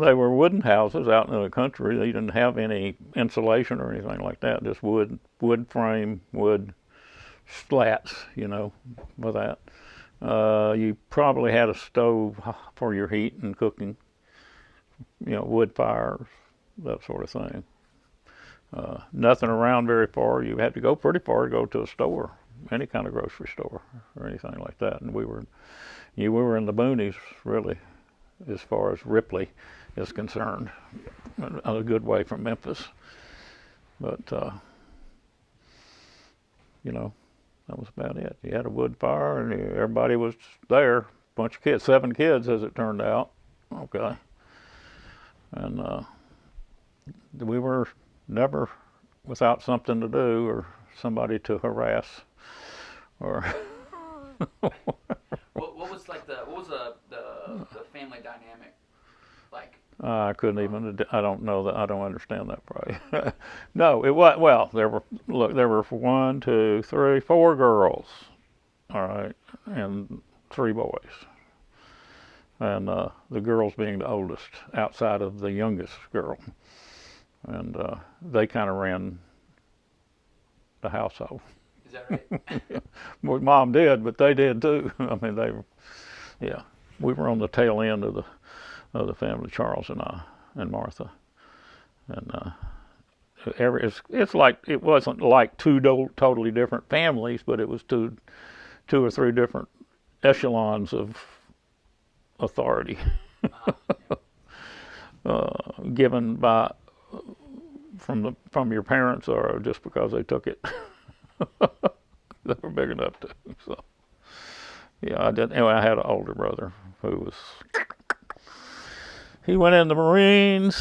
they were wooden houses out in the country. They didn't have any insulation or anything like that. Just wood frame, wood slats, with that. You probably had a stove for your heat and cooking, wood fires, that sort of thing. Nothing around very far. You had to go pretty far to go to a store, any kind of grocery store or anything like that. And we were in the boonies, really, as far as Ripley is concerned, a good way from Memphis. But that was about it. You had a wood fire, and everybody was there. Bunch of kids, 7 kids, as it turned out. Okay, and we were never without something to do or somebody to harass, or What was like what was the family dynamic like? I couldn't even. I don't know that. I don't understand that probably. No, it was. Well, there were one, two, three, 4 girls. All right, and 3 boys, and the girls being the oldest, outside of the youngest girl, and they kind of ran the household. Is that right? Well, mom did, but they did too. I mean, yeah, we were on the tail end of the family, Charles and I and Martha, and it's like it wasn't like two totally different families, but it was two or three different echelons of authority Yeah. given by from your parents or just because they took it. They were big enough to. So yeah, I did. Anyway, I had an older brother who he went in the Marines.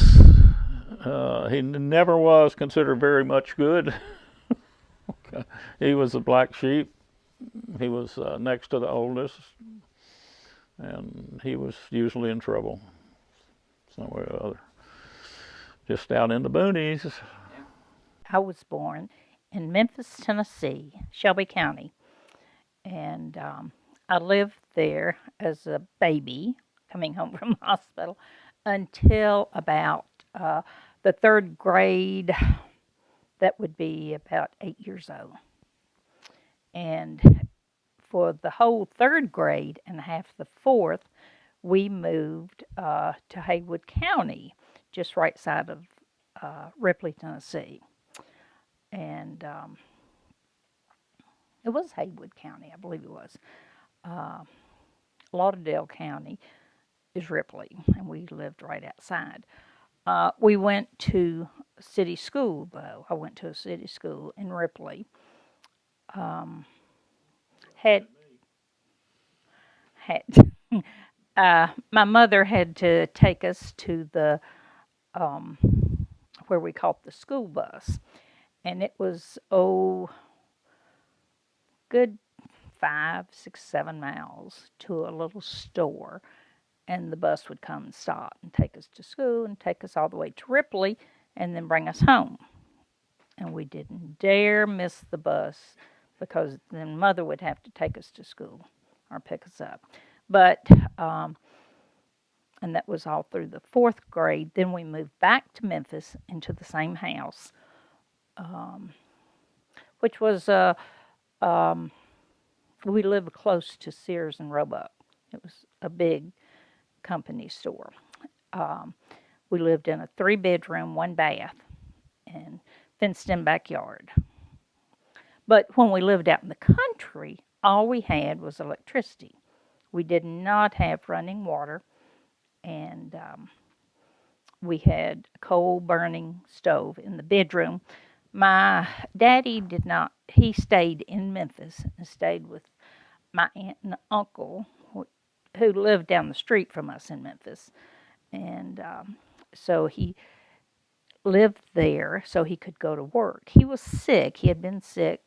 He never was considered very much good. Okay. He was the black sheep. He was next to the oldest, and he was usually in trouble some way or other. Just out in the boonies. Yeah. I was born in Memphis, Tennessee, Shelby County, and I lived there as a baby coming home from the hospital until about the third grade. That would be about 8 years old. And for the whole third grade and half the fourth, we moved to Haywood County, just right side of Ripley, Tennessee. And it was Haywood County, I believe it was. Uh, Lauderdale County is Ripley, and we lived right outside. We went to city school, though. I went to a city school in Ripley. Um, had had My mother had to take us to the um, where we caught the school bus, and it was good 5, 6, 7 miles to a little store, and the bus would come and stop and take us to school and take us all the way to Ripley and then bring us home. And we didn't dare miss the bus because then mother would have to take us to school or pick us up. But um, and that was all through the fourth grade. Then we moved back to Memphis into the same house, um, which was um, we lived close to Sears and Roebuck. It was a big company store. Um, we lived in a 3 bedroom, 1 bath, and fenced in backyard. But when we lived out in the country, all we had was electricity. We did not have running water, and we had a coal burning stove in the bedroom. My daddy did not, he stayed in Memphis and stayed with my aunt and uncle who lived down the street from us in Memphis. And so he lived there so he could go to work. He was sick. He had been sick,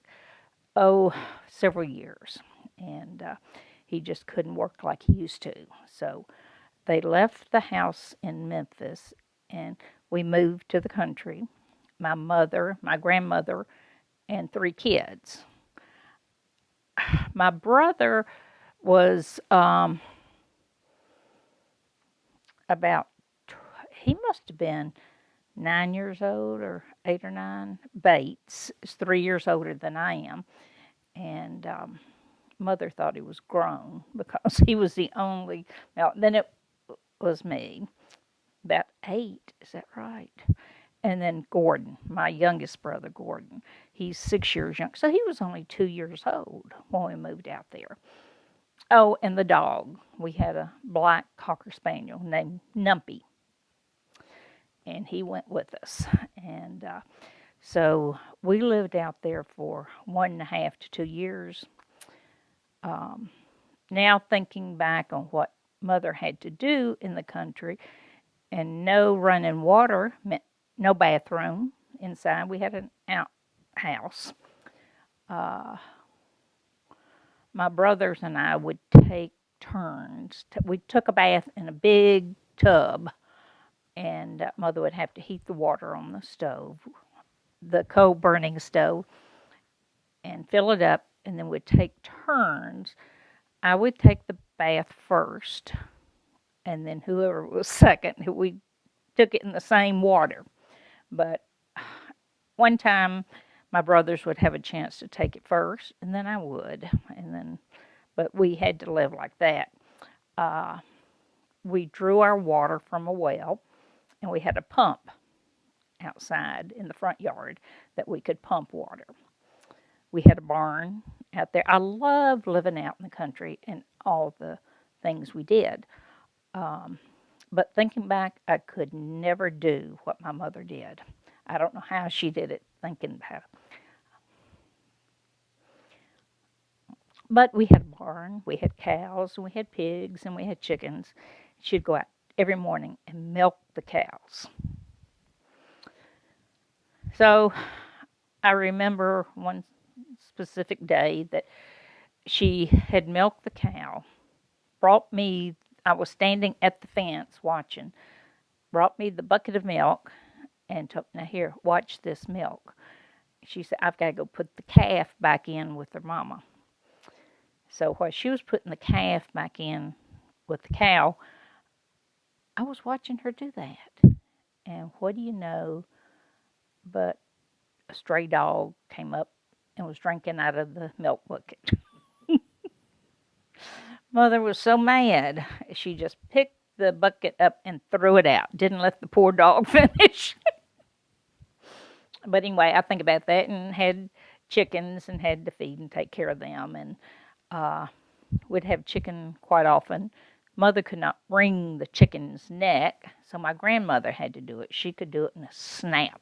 several years. And he just couldn't work like he used to. So they left the house in Memphis and we moved to the country. My mother, my grandmother, and 3 kids. My brother was about he must have been 9 years old or 8 or 9. Bates is 3 years older than I am. And mother thought he was grown because he was the only. Now, then it was me, about 8, is that right? And then Gordon, my youngest brother, Gordon. He's 6 years young. So he was only 2 years old when we moved out there. Oh, and the dog. We had a black Cocker Spaniel named Numpy. And he went with us. And so we lived out there for 1.5 to 2 years. Now thinking back on what mother had to do in the country, and no running water meant no bathroom inside. We had an outhouse. My brothers and I would take turns. We took a bath in a big tub, and mother would have to heat the water on the stove, the coal burning stove, and fill it up, and then we'd take turns. I would take the bath first, and then whoever was second, we took it in the same water. But one time, my brothers would have a chance to take it first, and then I would, but we had to live like that. We drew our water from a well, and we had a pump outside in the front yard that we could pump water. We had a barn out there. I loved living out in the country and all the things we did. But thinking back, I could never do what my mother did. I don't know how she did it, thinking about it. But we had a barn, we had cows, and we had pigs, and we had chickens. She'd go out every morning and milk the cows. So I remember one specific day that she had milked the cow, brought me, I was standing at the fence watching, brought me the bucket of milk and told, now here, watch this milk. She said, I've got to go put the calf back in with her mama. So while she was putting the calf back in with the cow, I was watching her do that. And what do you know, but a stray dog came up and was drinking out of the milk bucket. Mother was so mad, she just picked the bucket up and threw it out. Didn't let the poor dog finish. But anyway, I think about that, and had chickens and had to feed and take care of them. And we'd have chicken quite often. Mother could not wring the chicken's neck, so my grandmother had to do it. She could do it in a snap,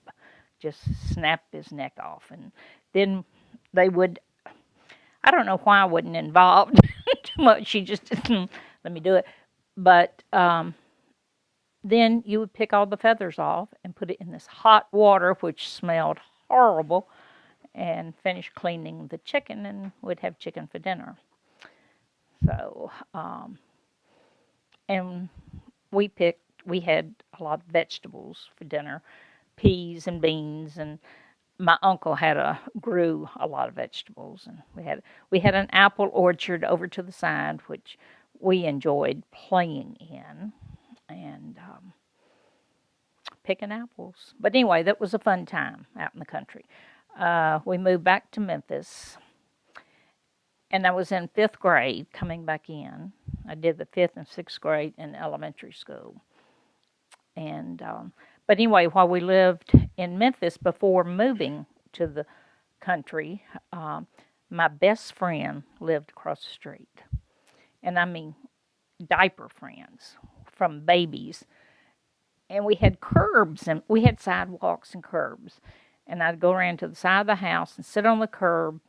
just snap his neck off. And then they would, I don't know why I wasn't involved too much. She just didn't let me do it. But then you would pick all the feathers off and put it in this hot water, which smelled horrible, and finish cleaning the chicken, and we'd have chicken for dinner. So, and we had a lot of vegetables for dinner, peas and beans, and my uncle grew a lot of vegetables, and we had an apple orchard over to the side, which we enjoyed playing in, and picking apples. But anyway, that was a fun time out in the country. We moved back to Memphis, and I was in 5th grade coming back in. I did the 5th and 6th grade in elementary school. And but anyway, while we lived in Memphis before moving to the country, my best friend lived across the street. And I mean, diaper friends from babies. And we had curbs, and we had sidewalks and curbs. And I'd go around to the side of the house and sit on the curb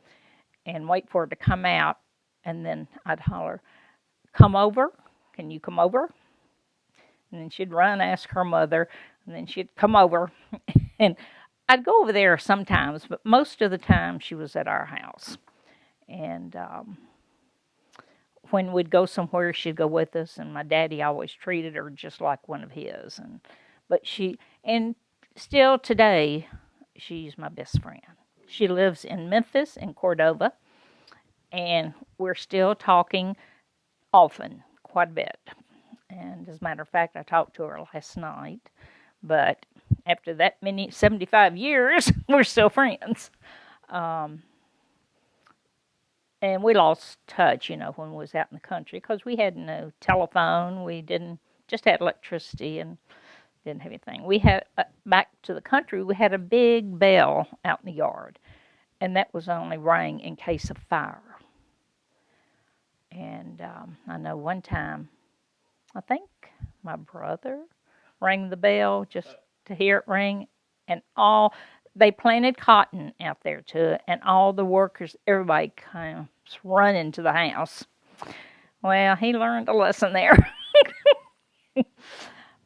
and wait for her to come out. And then I'd holler, come over, can you come over? And then she'd run, ask her mother, and then she'd come over. And I'd go over there sometimes, but most of the time she was at our house. And when we'd go somewhere, she'd go with us, and my daddy always treated her just like one of his. And still today, she's my best friend. She lives in Memphis, in Cordova, and we're still talking often, quite a bit. And as a matter of fact, I talked to her last night, But after that many 75 years, we're still friends. Um, and we lost touch, when we was out in the country because we had no telephone. We didn't just had electricity and didn't have anything. We had back to the country. We had a big bell out in the yard, and that was only rang in case of fire. And I know one time, I think my brother rang the bell just to hear it ring, and all they planted cotton out there to it, and all the workers, everybody comes running to the house. Well, he learned a lesson there.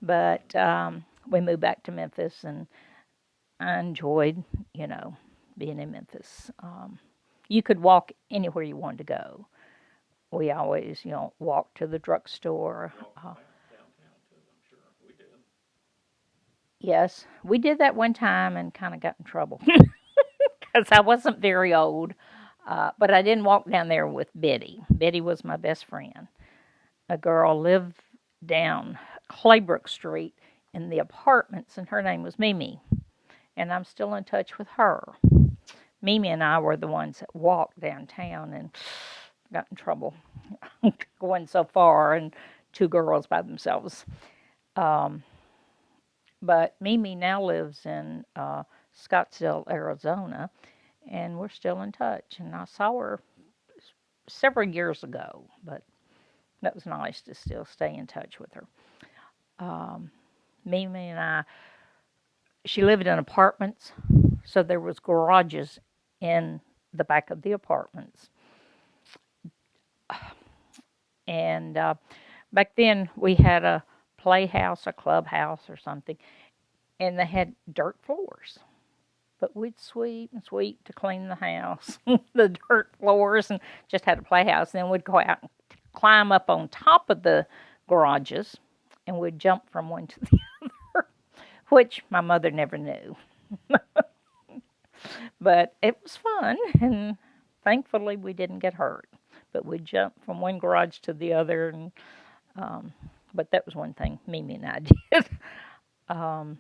But we moved back to Memphis, and I enjoyed, being in Memphis. You could walk anywhere you wanted to go. We always, walked to the drugstore. Yes, we did that one time and kind of got in trouble because I wasn't very old. But I didn't walk down there with Betty. Betty was my best friend. A girl lived down Claybrook Street in the apartments, and her name was Mimi. And I'm still in touch with her. Mimi and I were the ones that walked downtown and got in trouble going so far, and two girls by themselves. Um, but Mimi now lives in Scottsdale, Arizona, and we're still in touch. And I saw her several years ago, but that was nice to still stay in touch with her. Mimi and I, she lived in apartments, so there was garages in the back of the apartments. And back then we had a playhouse, a clubhouse or something, and they had dirt floors. But we'd sweep and sweep to clean the house, the dirt floors, and just had a playhouse. Then we'd go out and climb up on top of the garages, and we'd jump from one to the other, which my mother never knew. But it was fun, and thankfully we didn't get hurt. But we'd jump from one garage to the other, and but that was one thing Mimi and I did. um,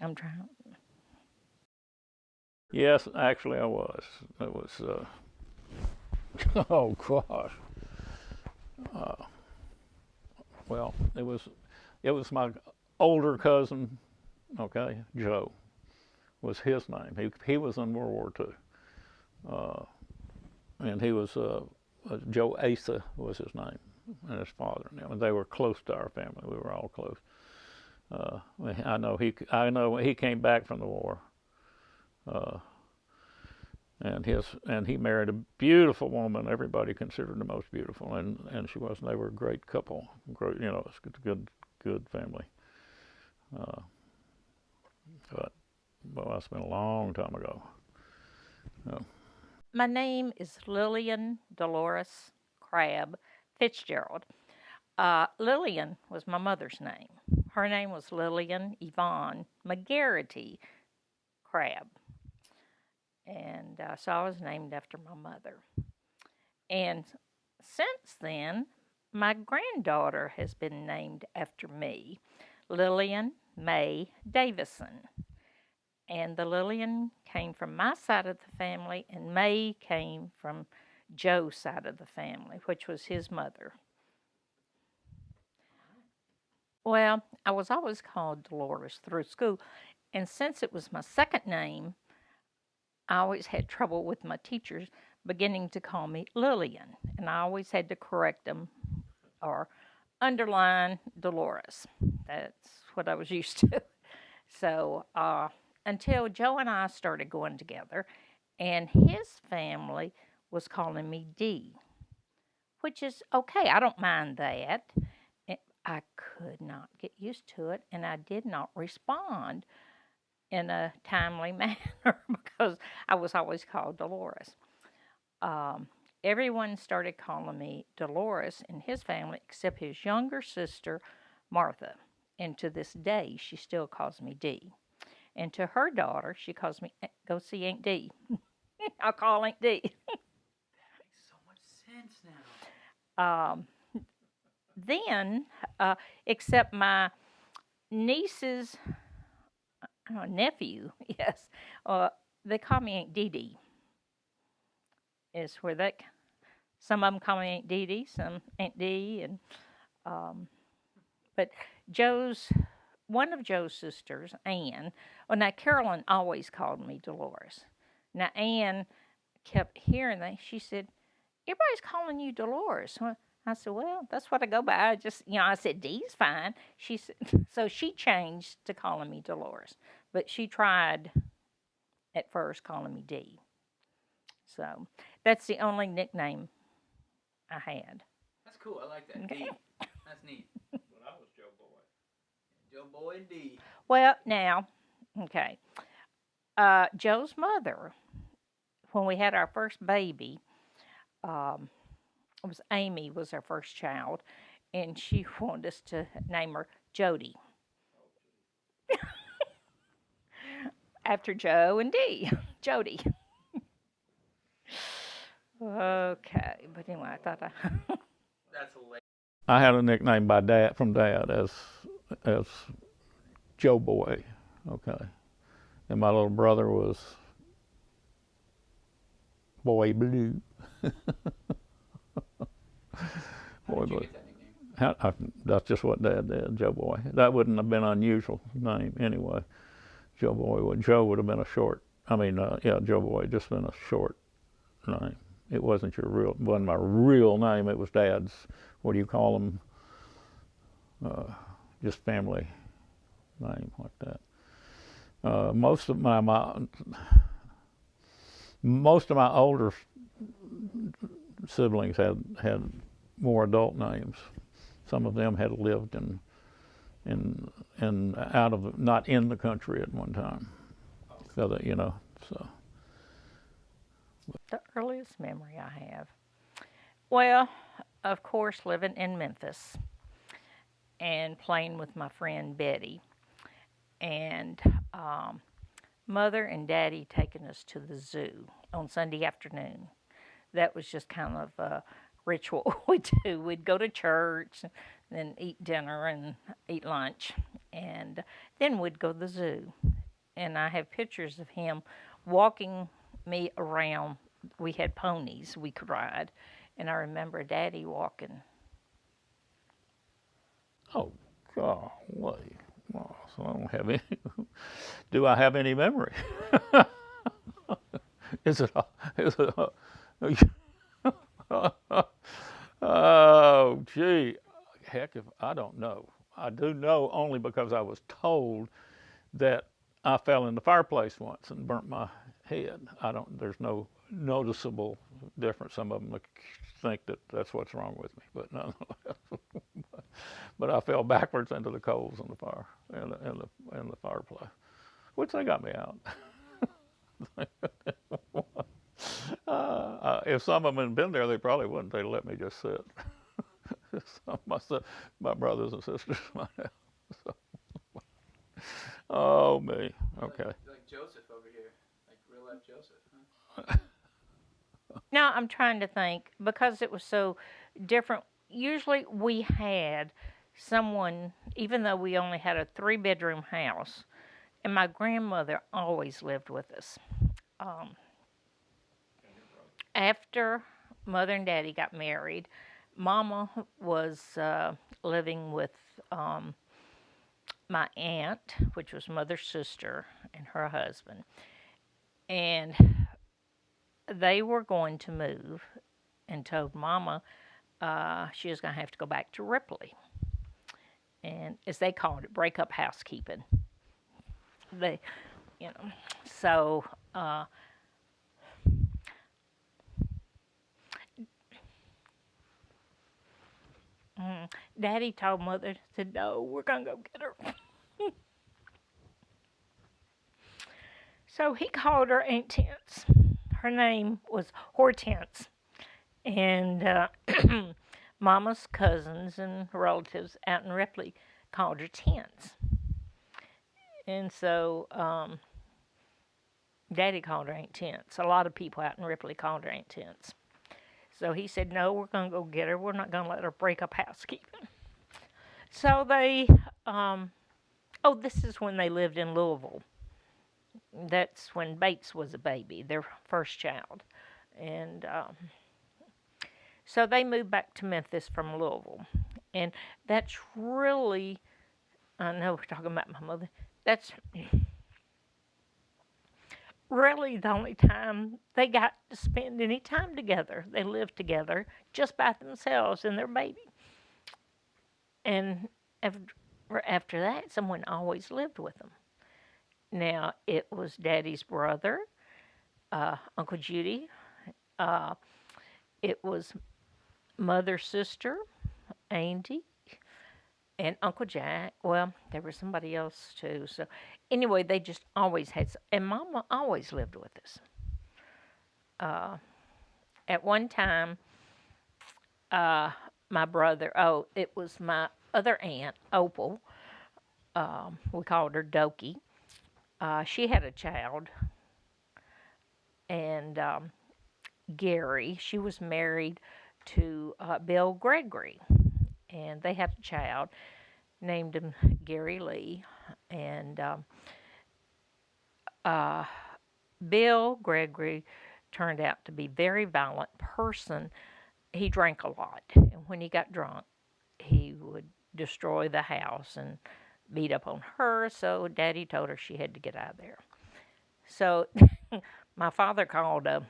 I'm trying. Yes, actually, I was. It was. Oh gosh. Well, it was my older cousin. Okay, Joe was his name. He was in World War II, and he was Joe Asa was his name, and his father. And they were close to our family. We were all close. I know he came back from the war, uh, and he married a beautiful woman. Everybody considered the most beautiful, and she was. And they were a great couple. Great, it's a good family. Uh, but well, that's been a long time ago. Uh, My name is Lillian Dolores Crabb Fitzgerald. Lillian was my mother's name. Her name was Lillian Yvonne McGarity Crabb. And so I was named after my mother. And since then, my granddaughter has been named after me, Lillian May Davison. And the Lillian came from my side of the family, and May came from Joe's side of the family, which was his mother. Well, I was always called Dolores through school, and since it was my second name, I always had trouble with my teachers beginning to call me Lillian, and I always had to correct them or underline Dolores. That's what I was used to. So until Joe and I started going together, and his family was calling me Dee, which is okay. I don't mind that. I could not get used to it, and I did not respond in a timely manner because I was always called Dolores. Um, Everyone started calling me Dolores in his family except his younger sister, Martha. And to this day, she still calls me Dee. And to her daughter, she calls me, go see Aunt Dee. I'll call Aunt Dee. Makes so much sense now. Um, then, except my niece's nephew, yes, they call me Aunt Dee Dee. Is where that some of them call me Aunt Dee Dee, some Aunt Dee, and but Joe's one of Joe's sisters, Ann. Well, now Carolyn always called me Dolores. Now Ann kept hearing that. She said, "Everybody's calling you Dolores." Well, I said, "Well, that's what I go by. I just, I said Dee's fine." She said, so she changed to calling me Dolores, but she tried at first calling me Dee. So that's the only nickname I had. That's cool. I like that. Okay. D. That's neat. But I was Joe Boy. Joe Boy and D. Well, now, okay. Joe's mother, when we had our first baby, it was Amy was our first child, and she wanted us to name her Jody. After Joe and Dee, Jody. Okay, but anyway, I thought That's hilarious. I had a nickname from Dad as Joe Boy. Okay, and my little brother was Boy Blue. How did you Blue. get that nickname? That's just what Dad did, Joe Boy. That wouldn't have been an unusual name anyway. Joe Boy Joe would have been a short. Joe Boy just been a short name. It wasn't wasn't my real name. It was Dad's. What do you call them? Just family name like that. Most of my older siblings had more adult names. Some of them had lived in out of not in the country at one time. So that so. the earliest memory I have. Well, of course, living in Memphis and playing with my friend Betty, and Mother and Daddy taking us to the zoo on Sunday afternoon. That was just kind of a ritual we do. We'd go to church, then eat dinner and eat lunch, and then we'd go to the zoo. And I have pictures of him walking me around. We had ponies we could ride, and I remember Daddy walking. Oh, golly. Well, so I don't have any. Do I have any memory? Is it? Oh, gee. Heck, if I don't know. I do know only because I was told that I fell in the fireplace once and burnt my head. There's no noticeable difference. Some of them think that that's what's wrong with me, but nonetheless. But I fell backwards into the coals in the fire, in the fireplace, which they got me out. If some of them had been there, they probably wouldn't. They'd let me just sit. My brothers and sisters might have. So. Oh, me. Okay. Like Joseph over here. Like real life Joseph, huh? Now I'm trying to think because it was so different. Usually we had someone, even though we only had a 3-bedroom house, and my grandmother always lived with us. After Mother and Daddy got married, Mama was living with my aunt, which was Mother's sister, and her husband. And they were going to move and told Mama she was going to have to go back to Ripley. And as they called it, break up housekeeping. So Daddy told Mother, said, "No, we're going to go get her." So he called her Aunt Tense. Her name was Hortense. And Mama's cousins and relatives out in Ripley called her Tense. And so Daddy called her Aunt Tense. A lot of people out in Ripley called her Aunt Tense. So he said, "No, we're going to go get her. We're not going to let her break up housekeeping." So they Oh, this is when they lived in Louisville. That's when Bates was a baby, their first child. And so they moved back to Memphis from Louisville. And that's really, I know we're talking about my mother, that's really the only time they got to spend any time together. They lived together just by themselves and their baby. And after that, someone always lived with them. Now, it was Daddy's brother, Uncle Judy. It was Mother's sister, Andy, and Uncle Jack. Well, there was somebody else too. So, anyway, they just always had, and Mama always lived with us. At one time, my brother, oh, it was my other aunt, Opal. We called her Dokie. She had a child, and Gary. She was married to Bill Gregory, and they had a child, named him Gary Lee. And Bill Gregory turned out to be a very violent person. He drank a lot, and when he got drunk, he would destroy the house and beat up on her. So Daddy told her she had to get out of there. So my father called a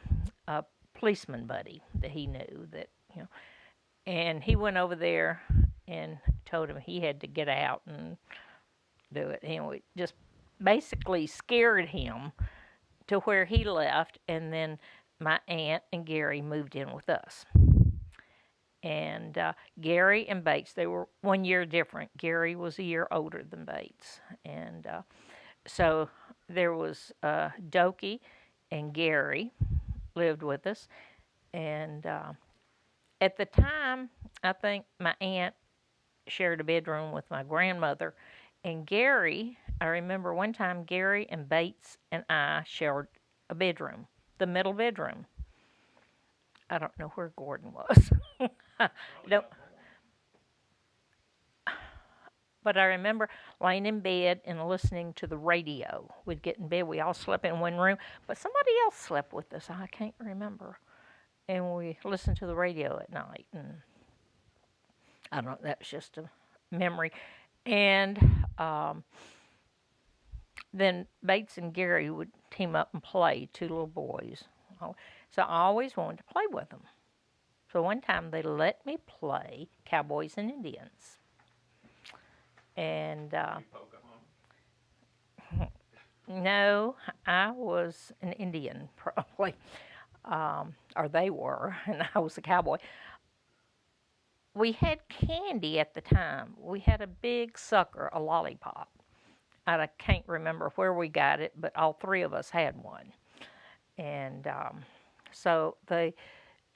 policeman buddy that he knew that, and he went over there and told him he had to get out and do it. Anyway, just basically scared him to where he left, and then my aunt and Gary moved in with us. And Gary and Bates, they were 1 year different. Gary was a year older than Bates. And so there was Dokie and Gary lived with us. And at the time, I think my aunt shared a bedroom with my grandmother. And Gary, I remember one time Gary and Bates and I shared a bedroom, the middle bedroom. I don't know where Gordon was. Don't, but I remember laying in bed and listening to the radio. We'd get in bed, we all slept in one room, but somebody else slept with us. I can't remember. And we listened to the radio at night. And I don't know, that was just a memory. And then Bates and Gary would team up and play, two little boys. So I always wanted to play with them. So one time they let me play Cowboys and Indians. And no, I was an Indian probably, or they were, and I was a cowboy. We had candy at the time. We had a big sucker, a lollipop. I can't remember where we got it, but all three of us had one. And so they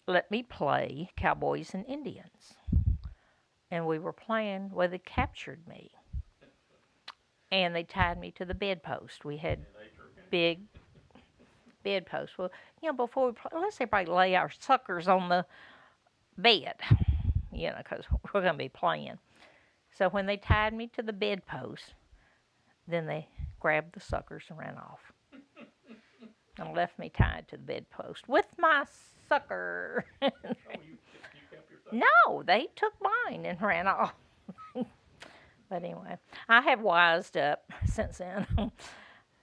let me play Cowboys and Indians. And we were playing, well, they captured me. And they tied me to the bedpost. We had big bedposts. Well, before we play, let's everybody lay our suckers on the bed, because we're going to be playing. So when they tied me to the bedpost, then they grabbed the suckers and ran off. And left me tied to the bedpost with my sucker. Oh, you kept your sucker? No, they took mine and ran off. But anyway, I have wised up since then.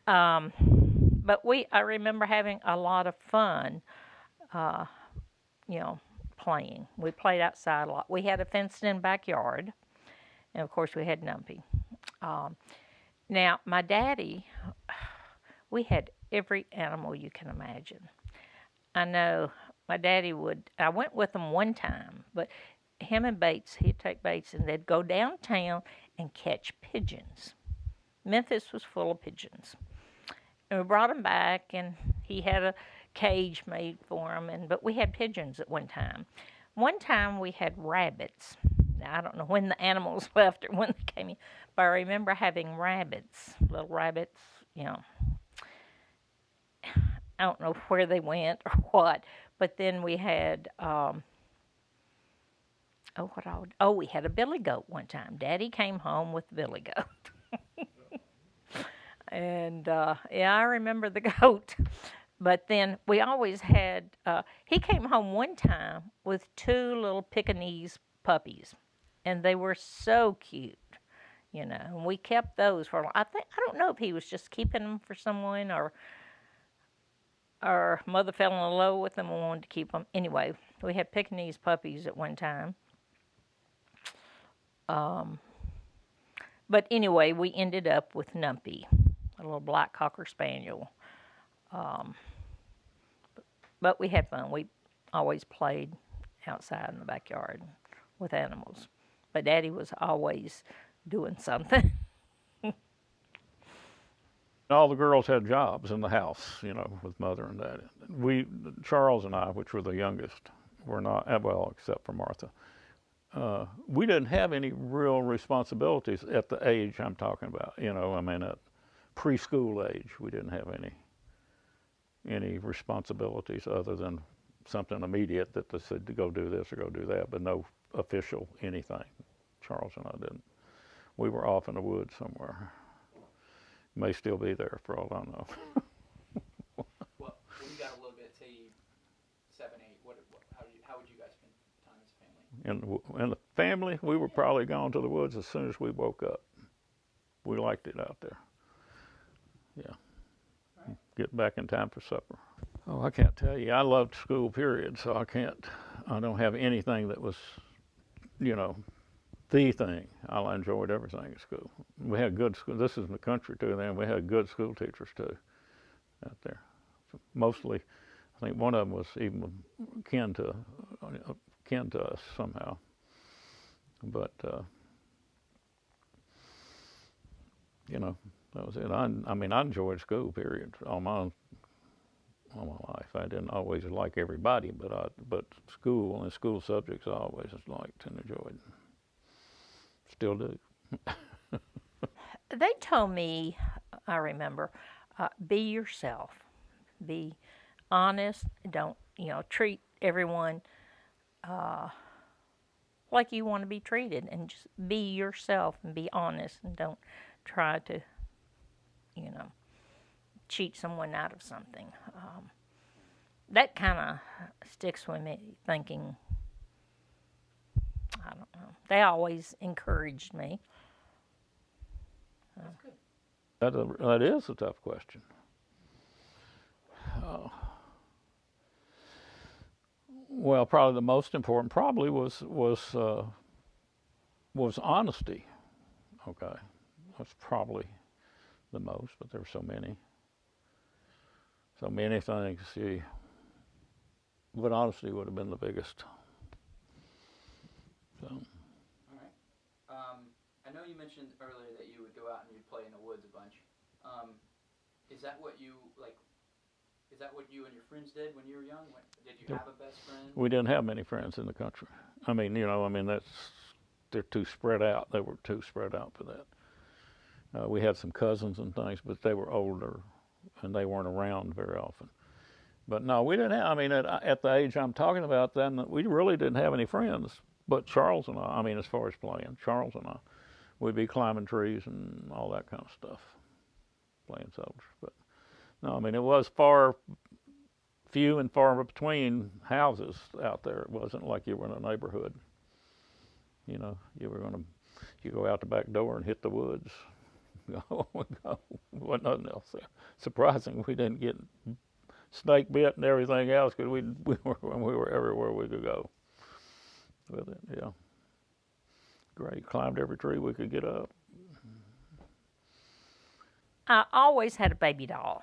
But I remember having a lot of fun, playing. We played outside a lot. We had a fenced-in backyard, and of course we had Numpy. Now, my daddy, we had every animal you can imagine. I know my daddy I went with him one time, but him and Bates, he'd take Bates and they'd go downtown and catch pigeons. Memphis was full of pigeons. And we brought them back, and he had a cage made for them, but we had pigeons at one time. One time we had rabbits. Now, I don't know when the animals left or when they came in, but I remember having rabbits, little rabbits, I don't know where they went or what, but then we had, we had a billy goat one time. Daddy came home with the billy goat. And yeah, I remember the goat. But then we always had, he came home one time with two little Pekingese puppies, and they were so cute, And we kept those for a long. I don't know if he was just keeping them for someone, or our mother fell in love with them and wanted to keep them. Anyway, we had Pekingese puppies at one time. Um, but anyway, we ended up with Numpy, a little black cocker spaniel. Um, but we had fun. We always played outside in the backyard with animals. But Daddy was always doing something. All the girls had jobs in the house, with Mother and Daddy. Charles and I, which were the youngest, were not, well, except for Martha. We didn't have any real responsibilities at the age I'm talking about. At preschool age, we didn't have any responsibilities other than something immediate that they said to go do this or go do that, but no official anything. Charles and I didn't. We were off in the woods somewhere. May still be there for all I know. Well, when you got a little bit, say 7, 8, how would you guys spend time as a family? In the family, we were probably gone to the woods as soon as we woke up. We liked it out there. Yeah. Right. Get back in time for supper. Oh, I can't tell you. I loved school, period, so I don't have anything that was, the thing. I enjoyed everything at school. We had good school. This is in the country too. Then we had good school teachers too, out there. So mostly, I think one of them was even kin to us somehow. But that was it. I enjoyed school. Period. All my life. I didn't always like everybody, but school and school subjects I always liked and enjoyed. Still do. They told me, I remember, be yourself, be honest, don't, treat everyone like you want to be treated, and just be yourself and be honest, and don't try to, cheat someone out of something. That kind of sticks with me, thinking, I don't know. They always encouraged me. That's good. That is a tough question. Well, probably the most important probably was honesty. Okay, that's probably the most, but there's so many things. But honesty would have been the biggest. So. All right. I know you mentioned earlier that you would go out and you'd play in the woods a bunch. Is that what you like? Is that what you and your friends did when you were young? Did you have a best friend? We didn't have many friends in the country. They're too spread out. They were too spread out for that. We had some cousins and things, but they were older and they weren't around very often. But no, we didn't have, at the age I'm talking about then, we really didn't have any friends. But Charles and I, as far as playing, Charles and I, we'd be climbing trees and all that kind of stuff, playing soldiers. But no, it was few and far between houses out there. It wasn't like you were in a neighborhood. You go out the back door and hit the woods. Go. Wasn't nothing else there. Surprising we didn't get snake bit and everything else, because we were everywhere we could go with it. Yeah, great. Climbed every tree we could get up. I always had a baby doll.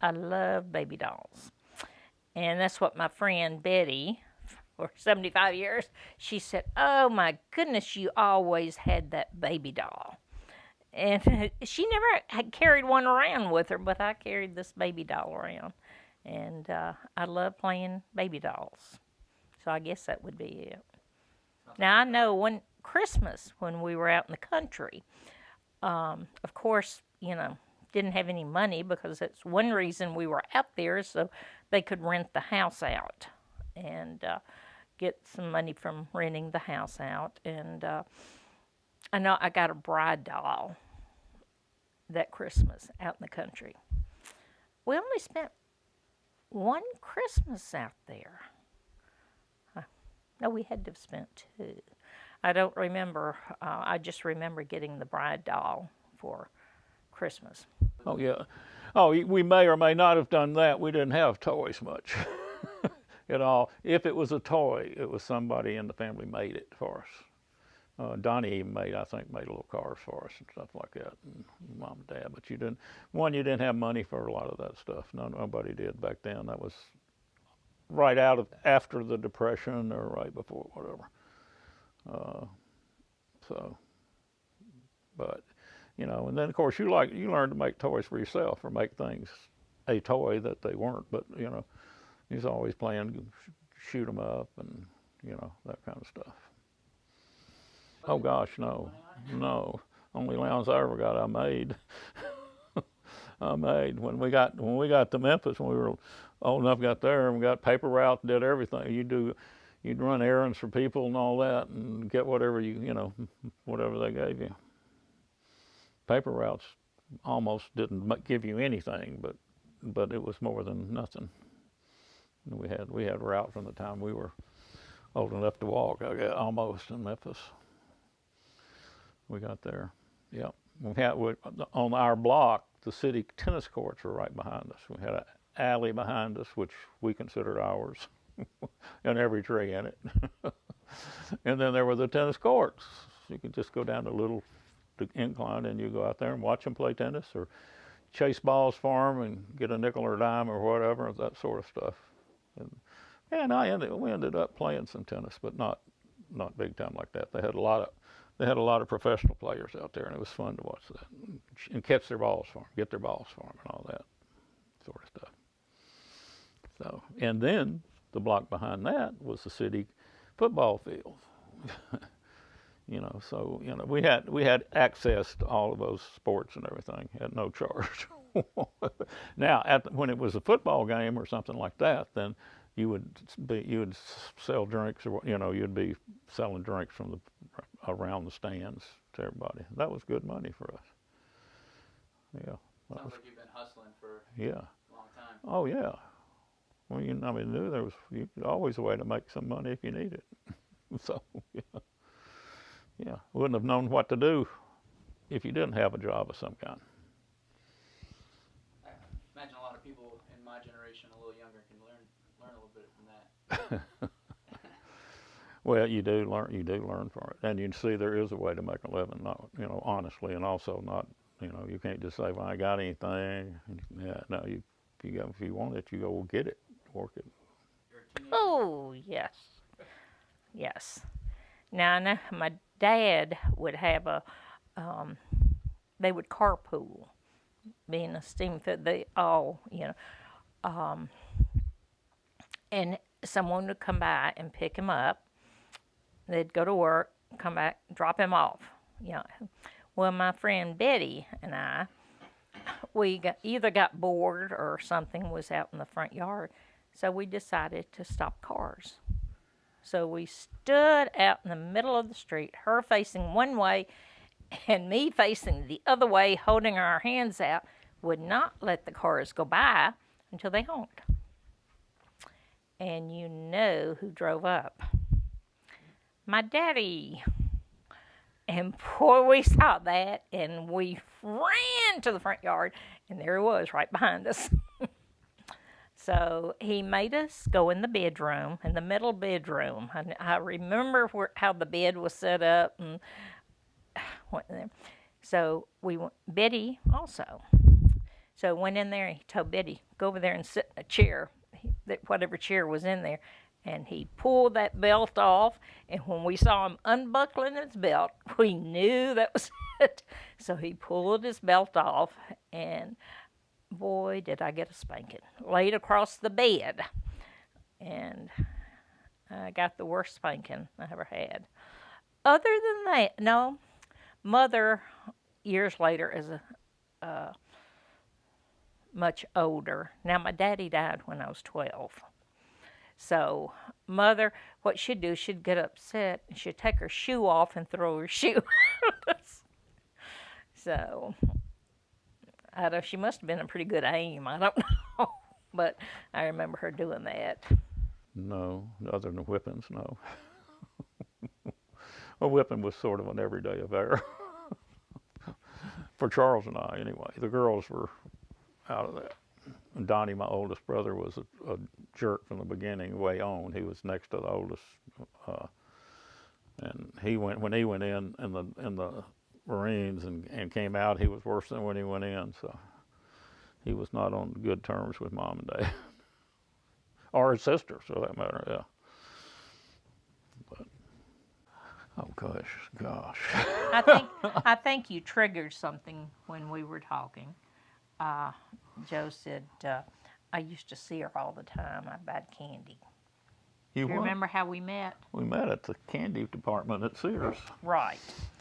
I love baby dolls. And that's what my friend Betty, for 75 years, she said, "Oh my goodness, you always had that baby doll." And she never had carried one around with her, but I carried this baby doll around. And I love playing baby dolls. So I guess that would be it. Now, I know one Christmas when we were out in the country, of course, didn't have any money, because that's one reason we were out there, so they could rent the house out and get some money from renting the house out. And I know I got a bride doll that Christmas out in the country. We only spent one Christmas out there. No, we had to have spent two. I don't remember. I just remember getting the bride doll for Christmas. Oh, yeah. Oh, we may or may not have done that. We didn't have toys much at all. If it was a toy, it was somebody in the family made it for us. Donnie even made little cars for us and stuff like that, and mom and dad. But you didn't have money for a lot of that stuff. Nobody did back then. That was right after the Depression or right before, whatever. But and then of course you learn to make toys for yourself or make things a toy that they weren't. But he's always playing shoot 'em up and that kind of stuff. Oh gosh, no. Only allowance I ever got, I made. When we got to Memphis, when we were old enough, got there and we got paper route, did everything. You'd run errands for people and all that, and get whatever whatever they gave you. Paper routes almost didn't give you anything, but it was more than nothing. We had route from the time we were old enough to walk, I guess, almost in Memphis. We got there. Yep. On our block, the city tennis courts were right behind us. We had an alley behind us, which we considered ours, and every tree in it. And then there were the tennis courts. You could just go down the little incline and you go out there and watch them play tennis or chase balls for them and get a nickel or a dime or whatever, that sort of stuff. And we ended up playing some tennis, but not big time like that. They had a lot of professional players out there, and it was fun to watch that and catch their balls for them, get their balls for them, and all that sort of stuff. So, and then the block behind that was the city football field. So we had access to all of those sports and everything at no charge. Now, when it was a football game or something like that, then you would sell drinks, or you'd be selling drinks from around the stands to everybody. That was good money for us. Yeah. Sounds like you've been hustling for a long time. Oh yeah. Well, knew there was always a way to make some money if you need it. So yeah, wouldn't have known what to do if you didn't have a job of some kind. I imagine a lot of people in my generation, a little younger, can learn a little bit from that. Well, you do learn from it, and you can see there is a way to make a living, not honestly, and also not you can't just say, well, I got anything. Yeah, no, if you want it, you go get it, work it. Oh, yes. Now, I know my dad would have they would carpool, being a steam fit, they all, and someone would come by and pick him up. They'd go to work, come back, drop him off. Well, my friend Betty and I, we either got bored or something was out in the front yard, so we decided to stop cars. So we stood out in the middle of the street, her facing one way and me facing the other way, holding our hands out, would not let the cars go by until they honked. And you know who drove up? My daddy. And boy, we saw that, and we ran to the front yard, and there he was right behind us. So he made us go in the bedroom, in the middle bedroom. I remember how the bed was set up, and went in there. So we went, Betty also. So went in there, and he told Betty, go over there and sit in a chair, whatever chair was in there. And he pulled that belt off, and when we saw him unbuckling his belt, we knew that was it. So he pulled his belt off, and boy, did I get a spanking. Laid across the bed, and I got the worst spanking I ever had. Other than that, no, Mother, years later, is much older. Now, my daddy died when I was 12. So Mother, what she'd do, she'd get upset and she'd take her shoe off and throw her shoe. So I don't, she must have been a pretty good aim. I don't know. But I remember her doing that. No, other than whippings, no. A whipping was sort of an everyday affair. For Charles and I, anyway. The girls were out of that. And Donnie, my oldest brother, was a jerk from the beginning, way on. He was next to the oldest, and when he went in the Marines and came out, he was worse than when he went in. So he was not on good terms with Mom and Dad, or his sister, for that matter. Yeah. But oh gosh. I think you triggered something when we were talking. Joe said, I used to see her all the time. I bought candy. Do you remember how we met? We met at the candy department at Sears. Right.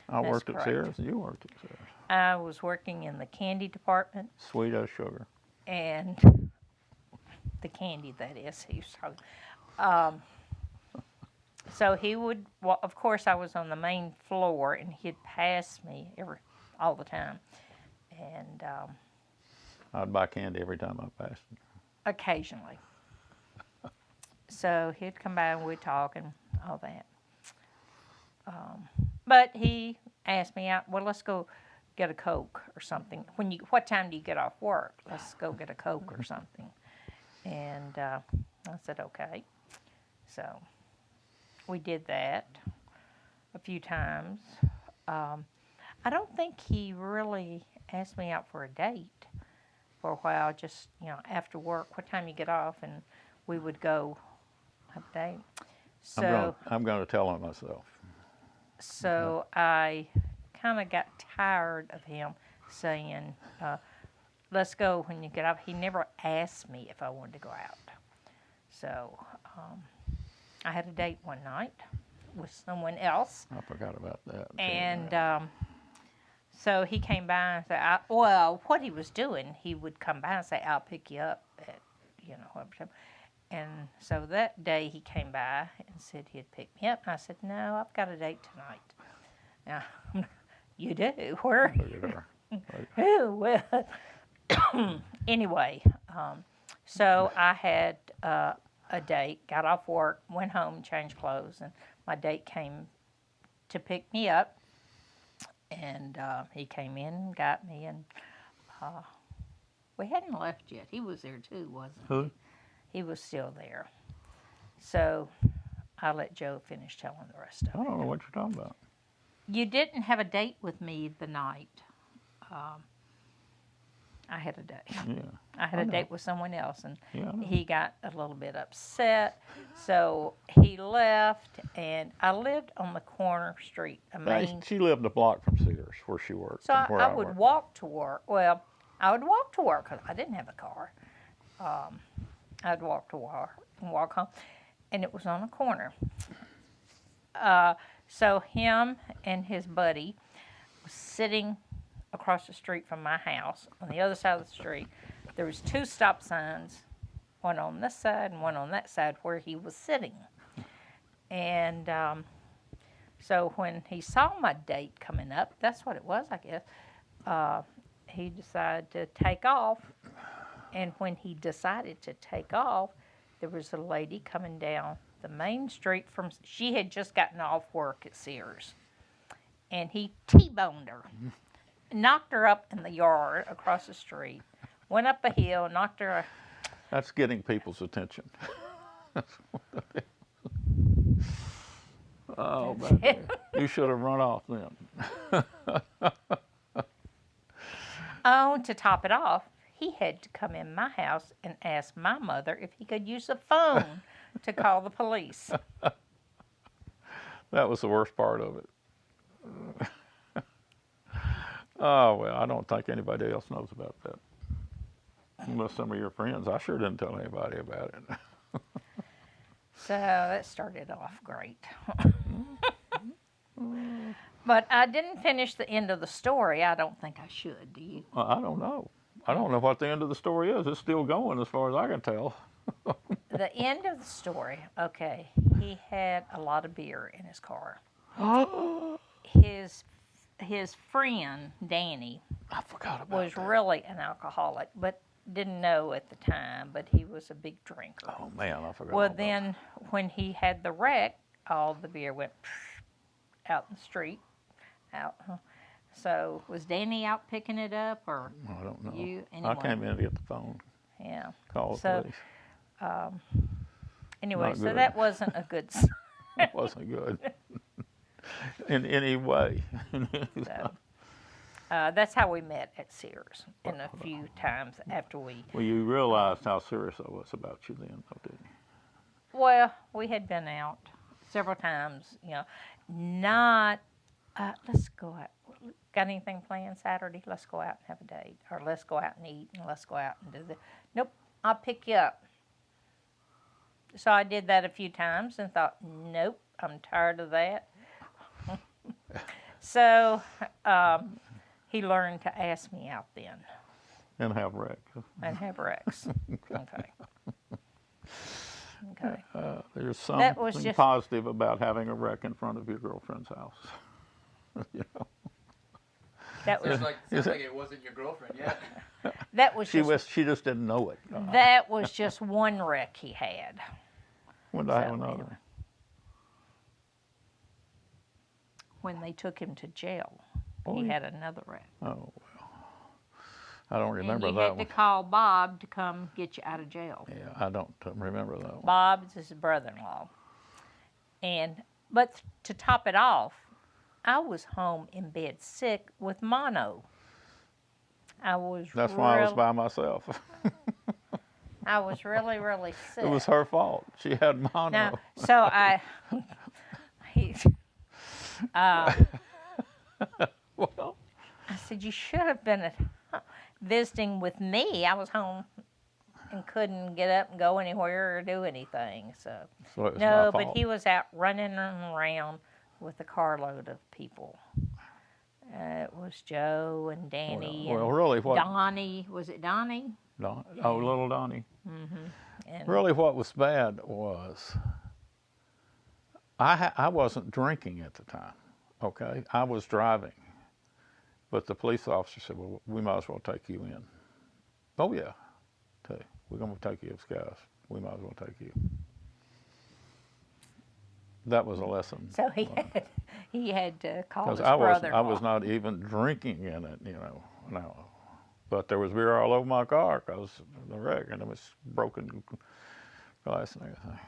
I worked at Sears and you worked at Sears. I was working in the candy department. Sweet as sugar. And the candy, that is. He was talking. So he would, well, of course, I was on the main floor, and he'd pass me all the time. And I'd buy candy every time I passed him. Occasionally. So he'd come by and we'd talk and all that. But he asked me out, well, let's go get a Coke or something. What time do you get off work? Let's go get a Coke or something. And I said, okay. So we did that a few times. I don't think he really asked me out for a date for a while, just, after work, what time you get off, and we would go have a date. So I'm going to tell him myself. So I kind of got tired of him saying, let's go when you get off. He never asked me if I wanted to go out. So I had a date one night with someone else. I forgot about that. And so he came by and said, what he was doing, he would come by and say, I'll pick you up at, whatever. And so that day he came by and said he'd pick me up. And I said, no, I've got a date tonight. Now, you do? Where? Oh, well. Anyway, so I had a date, got off work, went home, changed clothes, and my date came to pick me up. And he came in and got me, and we hadn't left yet. He was there too, wasn't he? Who? He was still there. So I'll let Joe finish telling the rest of it. I don't know what you're talking about. You didn't have a date with me the night. I had a date. Yeah. I had a date with someone else, and Yeah, he got a little bit upset. So he left, and I lived on the corner street. She lived a block from Sears, where she worked. So where I would walk to work. Well, I would walk to work because I didn't have a car. I'd walk to work and walk home, and it was on a corner. So him and his buddy was sitting across the street from my house. On the other side of the street, there was 2 stop signs, one on this side and one on that side where he was sitting. And so when he saw my date coming up, that's what it was, I guess, he decided to take off. And when he decided to take off, there was a lady coming down the main street she had just gotten off work at Sears. And he T-boned her. Knocked her up in the yard across the street, went up a hill, knocked her. That's getting people's attention. Oh, baby. You should have run off then. Oh, to top it off, he had to come in my house and ask my mother if he could use a phone to call the police. That was the worst part of it. Oh, well, I don't think anybody else knows about that. Unless some of your friends. I sure didn't tell anybody about it. So that started off great. But I didn't finish the end of the story. I don't think I should. Do you? Well, I don't know. I don't know what the end of the story is. It's still going as far as I can tell. The end of the story, okay, he had a lot of beer in his car. His friend, Danny, I forgot about was that. really an alcoholic, but didn't know at the time, but he was a big drinker. Oh man, I forgot. Well, about then when he had the wreck, all the beer went out in the street. Out. So was Danny out picking it up, or that. I don't know. you? Anyway, I came in to get the phone. yeah. Call the So, police. Anyway, Not so good. that wasn't a good sign. It wasn't good in any way. So, that's how we met at Sears, and a few times after we. Well, you realized how serious I was about you then, though, didn't you? Well, we had been out several times. You know, not. Let's go out. Got anything planned Saturday? Let's go out and have a date, or let's go out and eat, and let's go out and do this. Nope, I'll pick you up. So I did that a few times and thought, nope, I'm tired of that. So he learned to ask me out then And have wreck. and have Rex. Okay. Okay. There's That was something just- positive about having a wreck in front of your girlfriend's house. You know, That was Sounds like it wasn't your girlfriend yet. that was she just just didn't know it. that was just one wreck he had. When did I have So, another? anyway. When they took him to jail, Oh, he yeah. had another wreck. Oh well, I don't remember and you that had one. to call Bob to come get you out of jail. Yeah, I don't remember that one. Bob's his brother-in-law. But to top it off, I was home in bed sick with mono. I was That's why I was by myself. I was really, really sick. It was her fault. She had mono. Now, so Well, I said, you should have been visiting with me. I was home and couldn't get up and go anywhere or do anything. So it was no, my but fault. he was out running around with a carload of people. It was Joe and Danny Well, and really, what? Donnie. Was it Donnie? Oh, little Donnie. And Really, what was bad was I wasn't drinking at the time. Okay, I was driving, but the police officer said, "Well, we might as well take you in." Oh yeah, we're going to take you as guys. We might as well take you. That was a lesson. so he had to call his Because I brother-in-law. was not even drinking in it, you know. No, but there was beer all over my car because of the wreck, and it was broken glass and everything.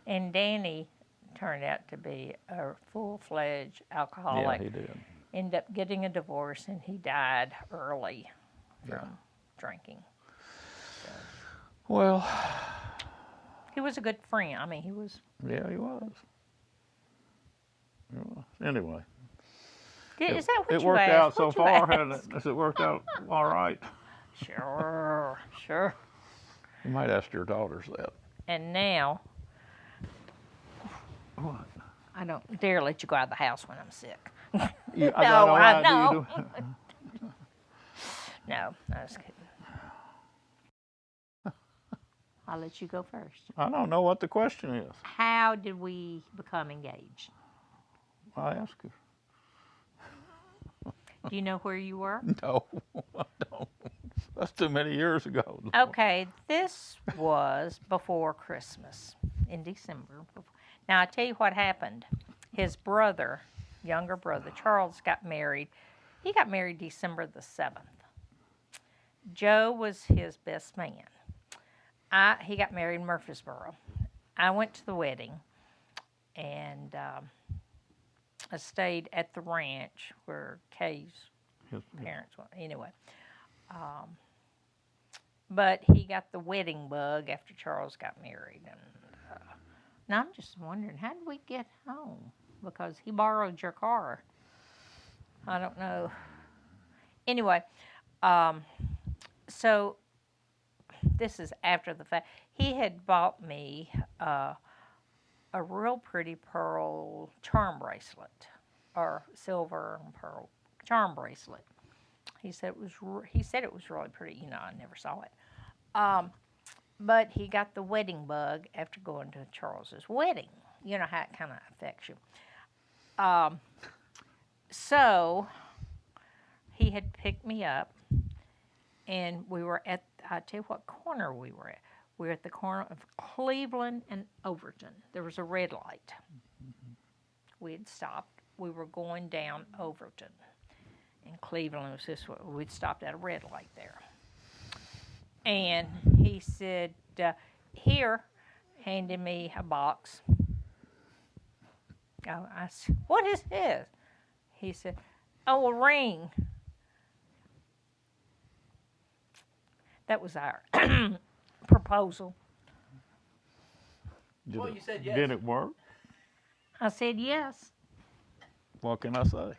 And Danny turned out to be a full-fledged alcoholic. Yeah, he did. Ended up getting a divorce, and he died early from Yeah. drinking. Well, He was a good friend. I mean, he was. yeah, he was. He was. Anyway, Is that what it you worked asked? out so What'd you far, hasn't ask? it? Has it worked out all right? Sure, sure. You might ask your daughters that. And now, What? I don't dare let you go out of the house when I'm sick. You, No, I do you know. do- No, I was kidding. I'll let you go first. I don't know what the question is. How did we become engaged? I ask you. Do you know where you were? No, I don't. That's too many years ago. Okay, this was before Christmas in December. Now, I tell you what happened. His brother, younger brother, Charles, got married. He got married December the 7th. Joe was his best man. He got married in Murfreesboro. I went to the wedding, and I stayed at the ranch where Kay's parents were. Anyway. But he got the wedding bug after Charles got married. And now I'm just wondering, how did we get home? Because he borrowed your car. I don't know. Anyway, so this is after the fact. He had bought me a real pretty pearl charm bracelet, or silver and pearl charm bracelet. He said it was really pretty. You know, I never saw it. But he got the wedding bug after going to Charles's wedding. You know how it kind of affects you. So he had picked me up, and we were at, I tell you what corner we were at. We were at the corner of Cleveland and Overton. There was a red light. We had stopped. We were going down Overton. And Cleveland was this way. We'd stopped at a red light there. And he said, here, handed me a box. I said, what is this? He said, oh, a ring. That was our proposal. Well, you said yes. Did it work? I said yes. What can I say?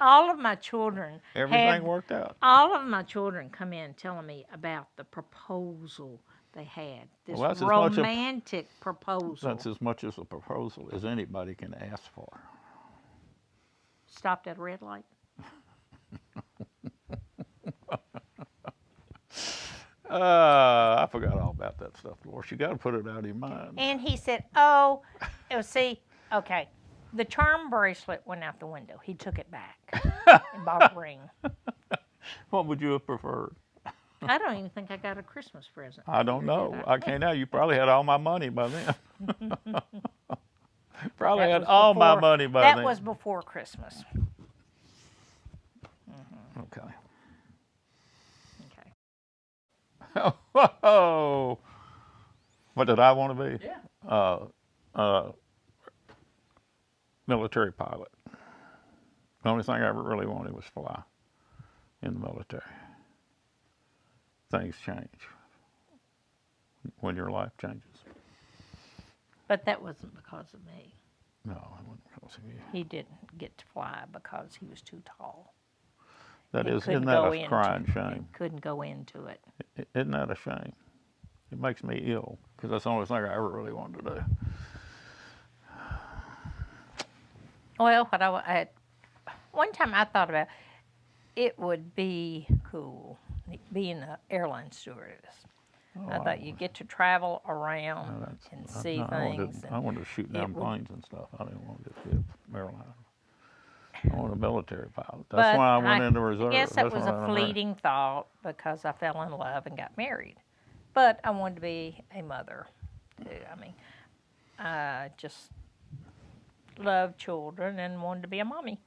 All of my children Everything worked out. All of my children come in telling me about the proposal they had. This Well, that's romantic proposal. That's as much as a proposal as anybody can ask for. Stopped at a red light. I forgot all about that stuff, Loris. You got to put it out of your mind. And he said, oh, see, okay, the charm bracelet went out the window. He took it back and bought a ring. What would you have preferred? I don't even think I got a Christmas present. I don't know. I can't know. You probably had all my money by then. Probably had all my money by then. That was before Christmas. Okay. Okay. Oh, what did I want to be? Yeah. Military pilot. The only thing I ever really wanted was fly in the military. Things change when your life changes. But that wasn't because of me. No, it wasn't because of you. He didn't get to fly because he was too tall. Isn't that a crying shame? Couldn't go into it. Isn't that a shame? It makes me ill because that's the only thing I ever really wanted to do. Well, one time I thought about it would be cool being an airline stewardess. I thought you get to travel around and see things. I wanted to shoot down planes and stuff. I didn't want to just be a airline. I wanted a military pilot. That's why I went into reserve. I guess that was a fleeting thought because I fell in love and got married. But I wanted to be a mother too. I mean, I just love children and wanted to be a mommy.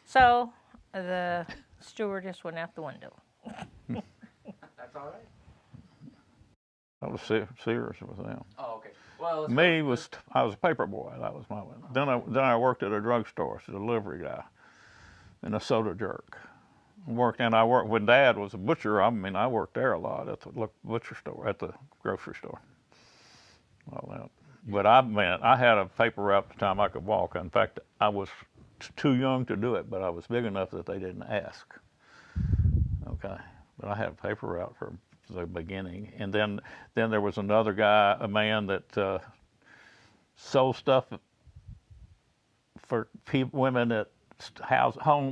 So the stewardess went out the window. That's all right. I was serious with them. Oh, okay. Well, I was a paper boy. That was my one. Then I worked at a drugstore as a delivery guy and a soda jerk. I worked when Dad was a butcher. I mean, I worked there a lot at the butcher store, at the grocery store. All that. But I had a paper route at the time I could walk. In fact, I was too young to do it, but I was big enough that they didn't ask. Okay, but I had a paper route for the beginning, and then there was another guy, a man that sold stuff for women that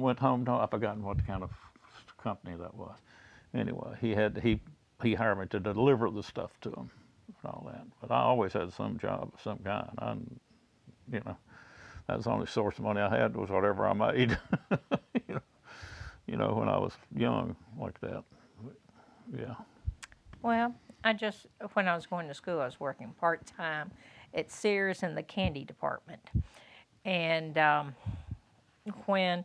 went home. I've forgotten what kind of company that was. Anyway, he hired me to deliver the stuff to him and all that. But I always had some job of some kind. That was the only source of money I had was whatever I made. When I was young like that. Yeah. Well, when I was going to school, I was working part-time at Sears in the candy department. And when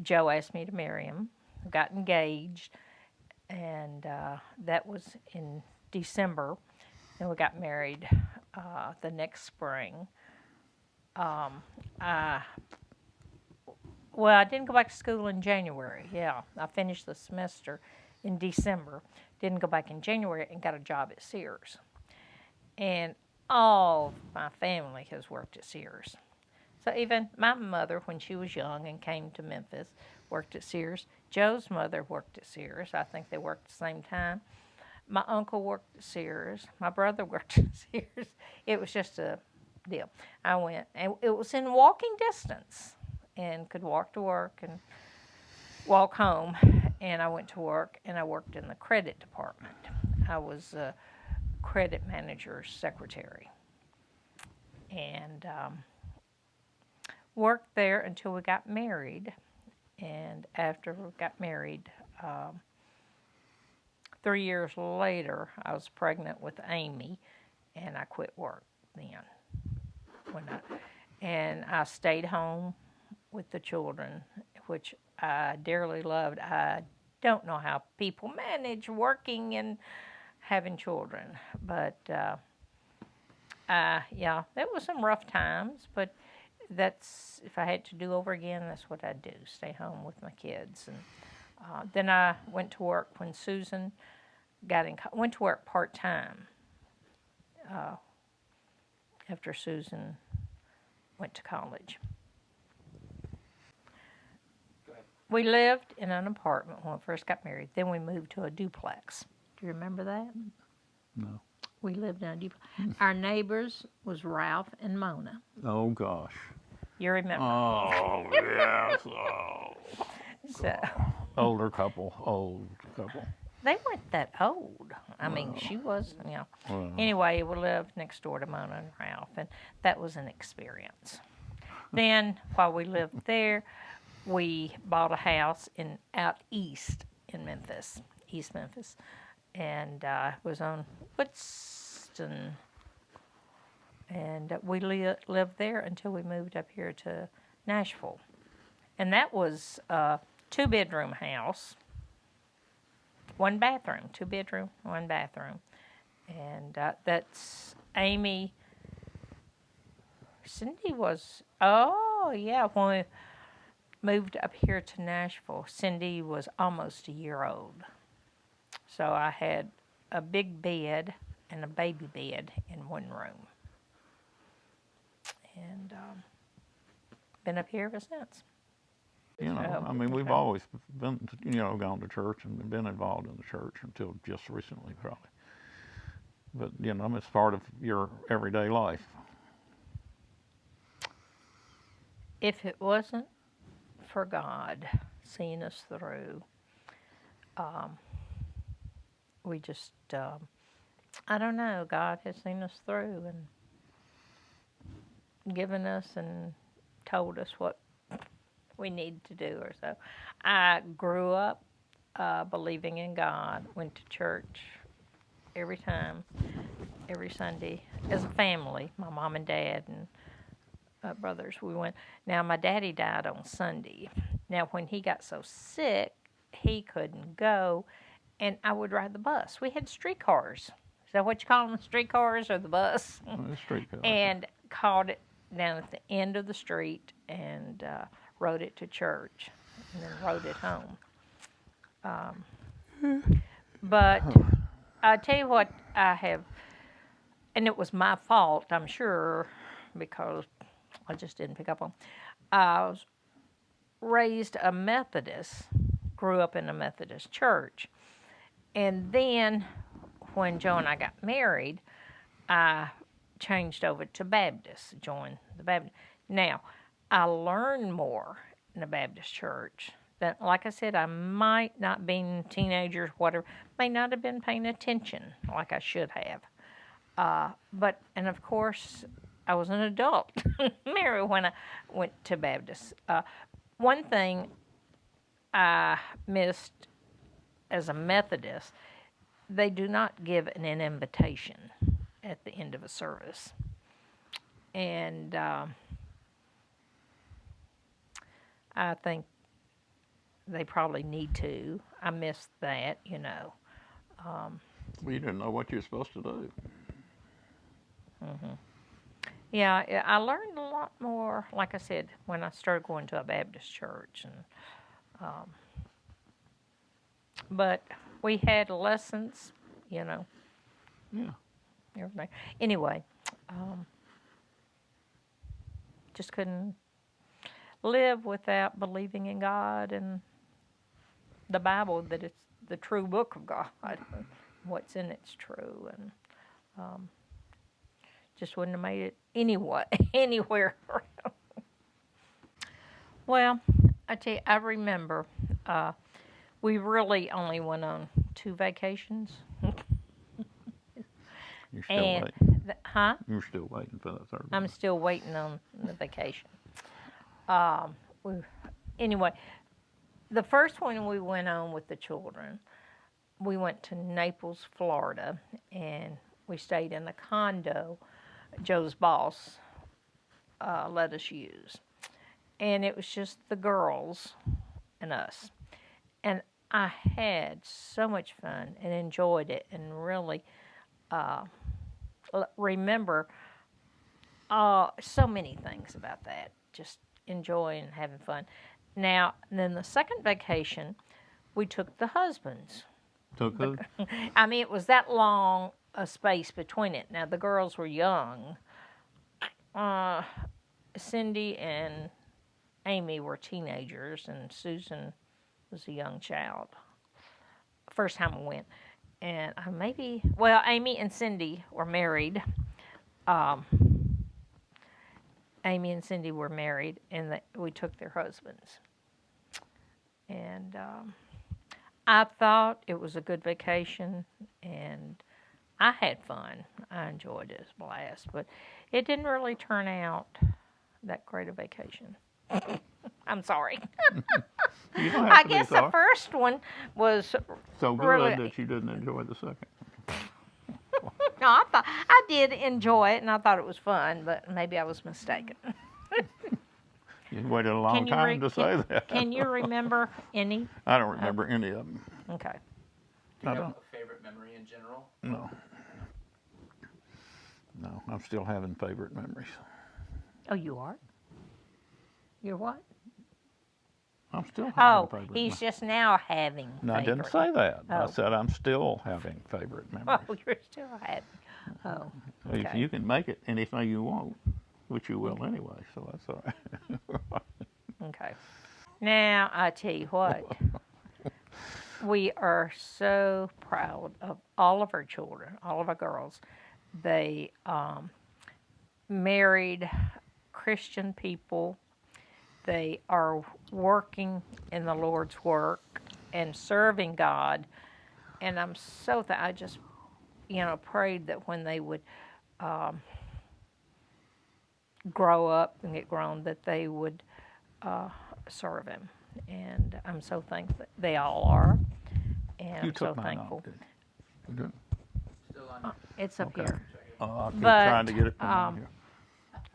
Joe asked me to marry him, I got engaged, and that was in December. And we got married the next spring. I didn't go back to school in January. Yeah, I finished the semester in December. Didn't go back in January and got a job at Sears. And all my family has worked at Sears. So even my mother, when she was young and came to Memphis, worked at Sears. Joe's mother worked at Sears. I think they worked at the same time. My uncle worked at Sears. My brother worked at Sears. It was just a deal. I went, and it was in walking distance, and could walk to work and walk home. And I went to work, and I worked in the credit department. I was a credit manager's secretary, and worked there until we got married. And after we got married, 3 years later, I was pregnant with Amy, and I quit work then. And I stayed home with the children, which I dearly loved. I don't know how people manage working and having children, but yeah, there was some rough times, but that's, if I had to do over again, that's what I'd do, stay home with my kids. And then I went to work when Susan went to work part-time after Susan went to college. Go ahead. We lived in an apartment when we first got married. Then we moved to a duplex. Do you remember that? No. We lived in a duplex. Our neighbors was Ralph and Mona. Oh gosh. You remember? Oh yes. Oh. So Older couple. Old couple. they weren't that old. I mean, she was, you know. Well, Anyway, we lived next door to Mona and Ralph, and that was an experience. Then, while we lived there, we bought a house out east in Memphis, East Memphis, and it was on Woodston. And we lived there until we moved up here to Nashville. And that was a 2-bedroom house, 1 bathroom, 2-bedroom, 1 bathroom. And that's Amy. Cindy was, oh yeah, when we moved up here to Nashville, Cindy was almost a year old. So I had a big bed and a baby bed in one room. And been up here ever since. you know, I mean, we've Okay. always been, gone to church and been involved in the church until just recently, probably. But it's part of your everyday life. If it wasn't for God seeing us through, we just, I don't know, God has seen us through and given us and told us what we need to do or so. I grew up believing in God, went to church every time, every Sunday, as a family, my mom and dad and brothers, we went. Now, my daddy died on Sunday. Now, when he got so sick, he couldn't go, and I would ride the bus. We had streetcars. Is that what you call them, streetcars or the bus? The street car. And caught it down at the end of the street and rode it to church and then rode it home. But I tell you what, I have, and it was my fault, I'm sure, because I just didn't pick up on. I was raised a Methodist, grew up in a Methodist church, and then when Joe and I got married, I changed over to Baptist, joined the Baptist. Now, I learned more in a Baptist church. That, like I said, I might not being teenagers, whatever, may not have been paying attention like I should have. But, and of course, I was an adult, Mary, when I went to Baptist. One thing I missed as a Methodist, they do not give an invitation at the end of a service. And I think they probably need to. I missed that, Well, you didn't know what you were supposed to do. Mm-hmm. Yeah, I learned a lot more, like I said, when I started going to a Baptist church. And but we had lessons, Yeah. everything. Anyway, just couldn't live without believing in God and the Bible, that it's the true book of God. What's in it's true, and just wouldn't have made it anywhere. Well, I tell you, I remember we really only went on 2 vacations. You're still And waiting. huh? You're still waiting for that third I'm still waiting on the vacation. Anyway, the first one we went on with the children, we went to Naples, Florida, and we stayed in a condo Joe's boss let us use. And it was just the girls and us. And I had so much fun and enjoyed it and really remember so many things about that. Just enjoying and having fun. Now, then the second vacation, we took the husbands. So good. I mean, it was that long a space between it. Now, the girls were young. Cindy and Amy were teenagers, and Susan was a young child. First time I went. And Amy and Cindy were married. Amy and Cindy were married, and we took their husbands. And I thought it was a good vacation, and I had fun. I enjoyed it. It was a blast, but it didn't really turn out that great a vacation. I'm sorry. You don't have I to be guess the sorry. first one was So good really- that you didn't enjoy the second. no. I thought I did enjoy it, and I thought it was fun, but maybe I was mistaken. You waited a long time to say that. Can you remember any? I don't remember any of them. Okay. Do I you have don't. a favorite memory in general? No. No, I'm still having favorite memories. Oh, you are? You're what? I'm still having Oh, favorite he's memories. just now having. No, I didn't favorite. say that. I Oh. said I'm still having favorite memories. Oh, you're still having. Oh, If okay. you can make it anything you want, which you will anyway, so that's all right. Okay. Now, I tell you what. We are so proud of all of our children, all of our girls. They married Christian people. They are working in the Lord's work and serving God. And I'm so I just, prayed that when they would grow up and get grown, that they would serve Him. And I'm so thankful that they all are. And You I'm so took mine thankful. off, didn't you? Good. Still on. It's up Okay. here. I'll keep But, trying to get it from down here.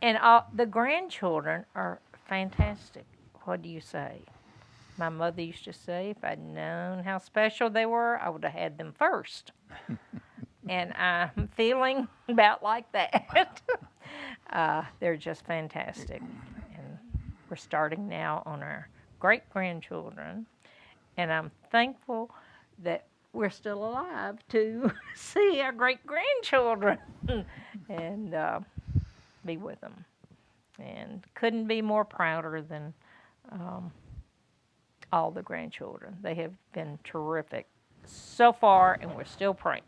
And the grandchildren are fantastic. What do you say? My mother used to say, if I'd known how special they were, I would have had them first. And I'm feeling about like that. They're just fantastic. And we're starting now on our great-grandchildren. And I'm thankful that we're still alive to see our great-grandchildren and be with them. And couldn't be more prouder than all the grandchildren. They have been terrific so far, and we're still praying.